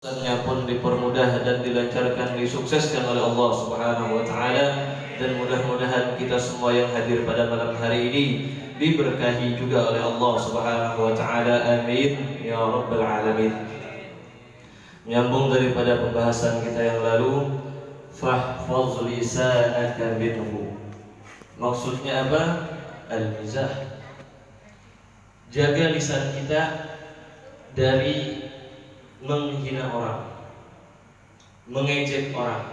Urusannya pun dipermudah dan dilancarkan, disukseskan oleh Allah Subhanahu wa taala, dan mudah-mudahan kita semua yang hadir pada malam hari ini diberkahi juga oleh Allah Subhanahu wa taala. Amin ya rabbal alamin. Menyambung daripada pembahasan kita yang lalu, fahfaz lisanaka minhu. Maksudnya apa? Al-mizah. Jaga lisan kita dari menghina orang, mengejek orang,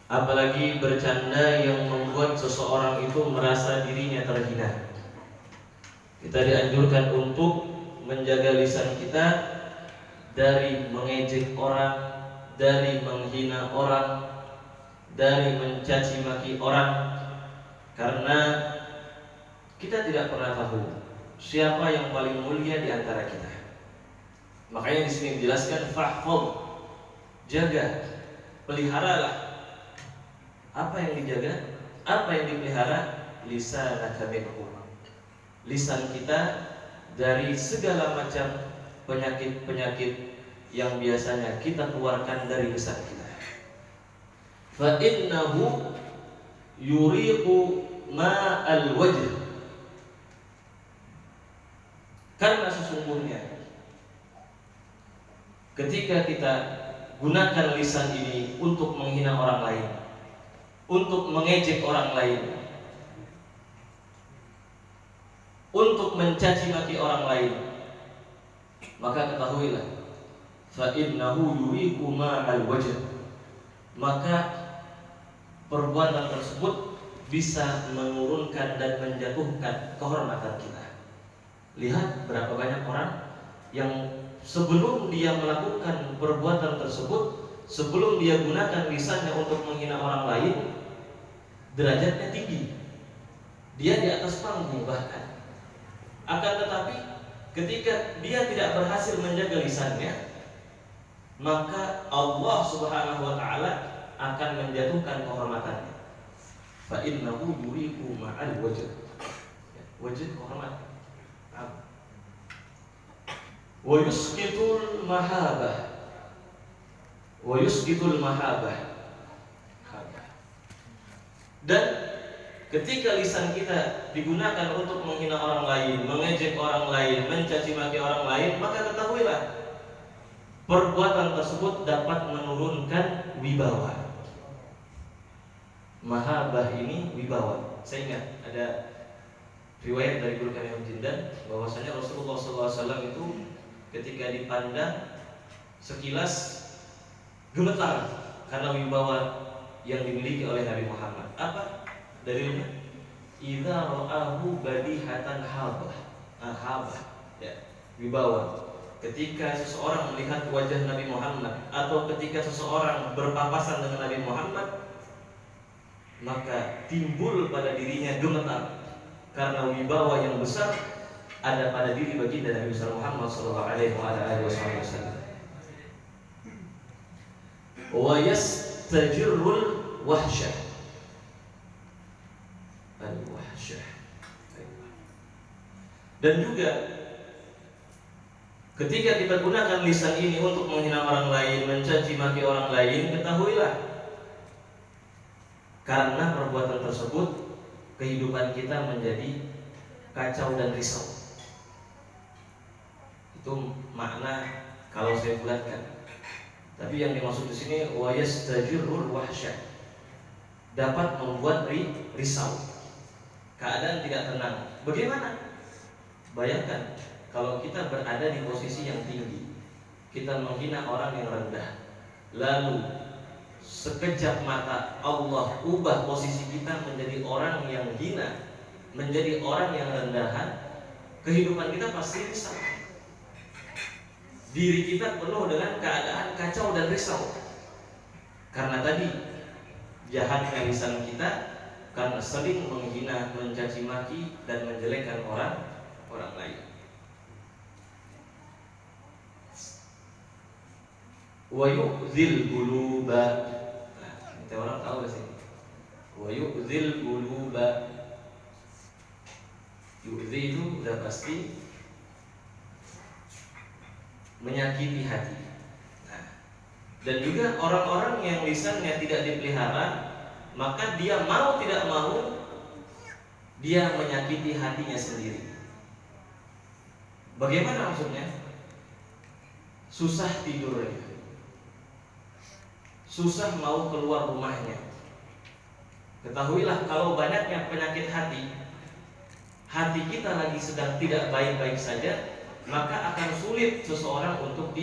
apalagi bercanda yang membuat seseorang itu merasa dirinya terhina. Kita dianjurkan untuk menjaga lisan kita dari mengejek orang, dari menghina orang, dari mencaci maki orang, karena kita tidak pernah tahu siapa yang paling mulia di antara kita. Makanya di sini dijelaskan fahfaz, jaga, peliharalah. Apa yang dijaga? Apa yang dipelihara? Lisanaka minhu. Lisan kita dari segala macam penyakit-penyakit yang biasanya kita keluarkan dari lisan kita. Fa innahu yuriqu ma'al wajh. Karena sesungguhnya ketika kita gunakan lisan ini untuk menghina orang lain, untuk mengejek orang lain, untuk mencaci maki orang lain, maka ketahuilah fa innahu yuriqu ma'al wajh. Maka perbuatan tersebut bisa menurunkan dan menjatuhkan kehormatan kita. Lihat berapa banyak orang yang sebelum dia melakukan perbuatan tersebut, sebelum dia gunakan lisannya untuk menghina orang lain, derajatnya tinggi, dia di atas panggung bahkan. Akan tetapi ketika dia tidak berhasil menjaga lisannya, maka Allah Subhanahu wa taala akan menjatuhkan kehormatannya. Fa innahu yuriqu ma'al wajh. Wajh kehormatan. Wa yusqitul mahabah. Wa yusqitul mahabah. Dan ketika lisan kita digunakan untuk menghina orang lain, mengejek orang lain, mencaci maki orang lain, maka ketahuilah perbuatan tersebut dapat menurunkan wibawa. Mahabah ini wibawa. Saya ingat ada riwayat dari Guru kami Jindan bahwasanya Rasulullah SAW itu ketika dipandang sekilas gemetar karena wibawa yang dimiliki oleh Nabi Muhammad. Apa dalilnya? Idza ra'ahu badihatan habah. Ya, wibawa. Ketika seseorang melihat wajah Nabi Muhammad atau ketika seseorang berpapasan dengan Nabi Muhammad, maka timbul pada dirinya gemetar karena wibawa yang besar ada pada diri baginda Nabi Muhammad sallallahu alaihi wasallam. Wa yastajirul wahsyah. Al-wahsyah. Dan juga ketika kita gunakan lisan ini untuk menghina orang lain, mencaci maki orang lain, ketahuilah karena perbuatan tersebut kehidupan kita menjadi kacau dan risau. Itu makna kalau saya bulatkan. Tapi yang dimaksud di sini wa yastajirul wahsyah, dapat membuat risau, keadaan tidak tenang. Bagaimana? Bayangkan kalau kita berada di posisi yang tinggi, kita menghina orang yang rendah, lalu sekejap mata Allah ubah posisi kita menjadi orang yang hina, menjadi orang yang rendahan, kehidupan kita pasti risau. Diri kita penuh dengan keadaan kacau dan risau. Karena tadi jahatnya lisan kita karena sering menghina, mencaci maki dan menjelekkan orang lain. Wa yu'zil quluba. Nah, kita orang tahu di sini. Wa yu'zil quluba. Yu'zi itu sudah pasti menyakiti hati. Dan juga orang-orang yang lisannya tidak dipelihara, maka dia mau tidak mau dia menyakiti hatinya sendiri. Bagaimana maksudnya? Susah tidurnya, susah mau keluar rumahnya. Ketahuilah kalau banyaknya penyakit hati kita lagi sedang tidak baik-baik saja, maka akan sulit seseorang untuk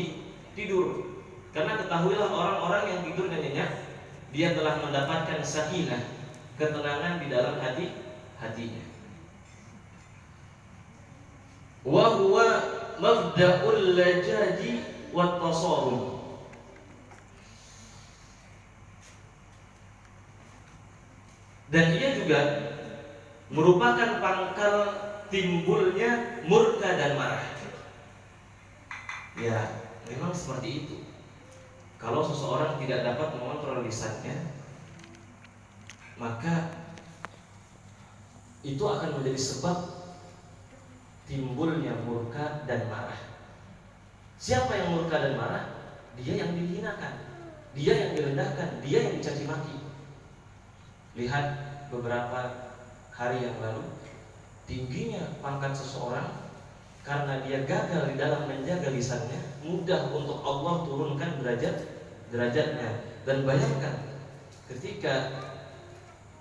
tidur. Karena ketahuilah orang-orang yang tidurnya nyenyak, dia telah mendapatkan sakinah, ketenangan di dalam hatinya. Wa huwa mabda'ul lajaji wat tasawwur. Dan ia juga merupakan pangkal timbulnya murka dan marah. Ya, memang seperti itu. Kalau seseorang tidak dapat mengontrol lisannya, maka itu akan menjadi sebab timbulnya murka dan marah. Siapa yang murka dan marah? Dia yang dihinakan, dia yang direndahkan, dia yang dicaci maki. Lihat beberapa hari yang lalu, tingginya pangkat seseorang karena dia gagal di dalam menjaga lisannya, mudah untuk Allah turunkan derajatnya. Dan bayangkan, ketika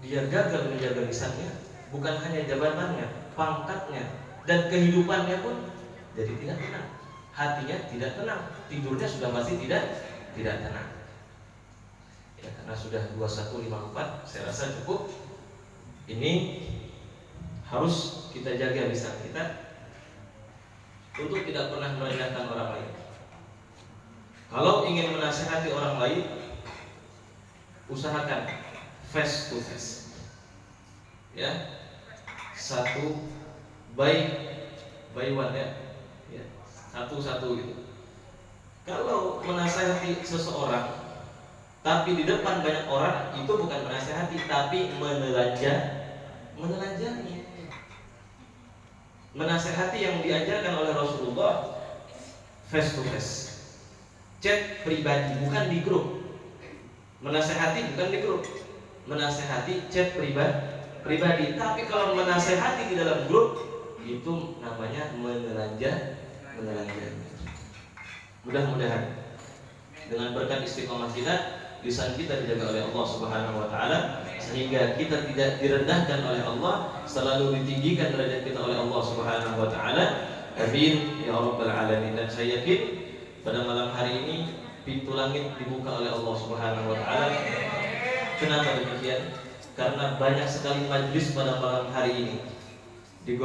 dia gagal menjaga lisannya, bukan hanya jabatannya, pangkatnya, dan kehidupannya pun jadi tidak tenang. Hatinya tidak tenang, tidurnya sudah pasti tidak tenang. Ya, karena sudah 21.54, saya rasa cukup. Ini harus kita jaga lisan kita untuk tidak pernah merendahkan orang lain. Kalau ingin menasihati orang lain, usahakan face to face. Ya, satu by one ya, satu-satu gitu. Kalau menasihati seseorang tapi di depan banyak orang, itu bukan menasihati, tapi menelanjangi. Menasihati yang diajarkan oleh Rasulullah face to face, chat pribadi, bukan di grup. Menasihati bukan di grup, menasihati chat pribadi. Tapi kalau menasihati di dalam grup, itu namanya menelanjangi. Mudah-mudahan dengan berkat istiqomah kita, lisan kita dijaga oleh Allah Subhanahu wa taala, sehingga kita tidak direndahkan oleh Allah, selalu ditinggikan derajat kita oleh Allah Subhanahu wa taala. Amin ya rabbal alamin. Dan saya yakin pada malam hari ini pintu langit dibuka oleh Allah Subhanahu wa taala. Kenapa demikian? Karena banyak sekali majlis pada malam hari ini di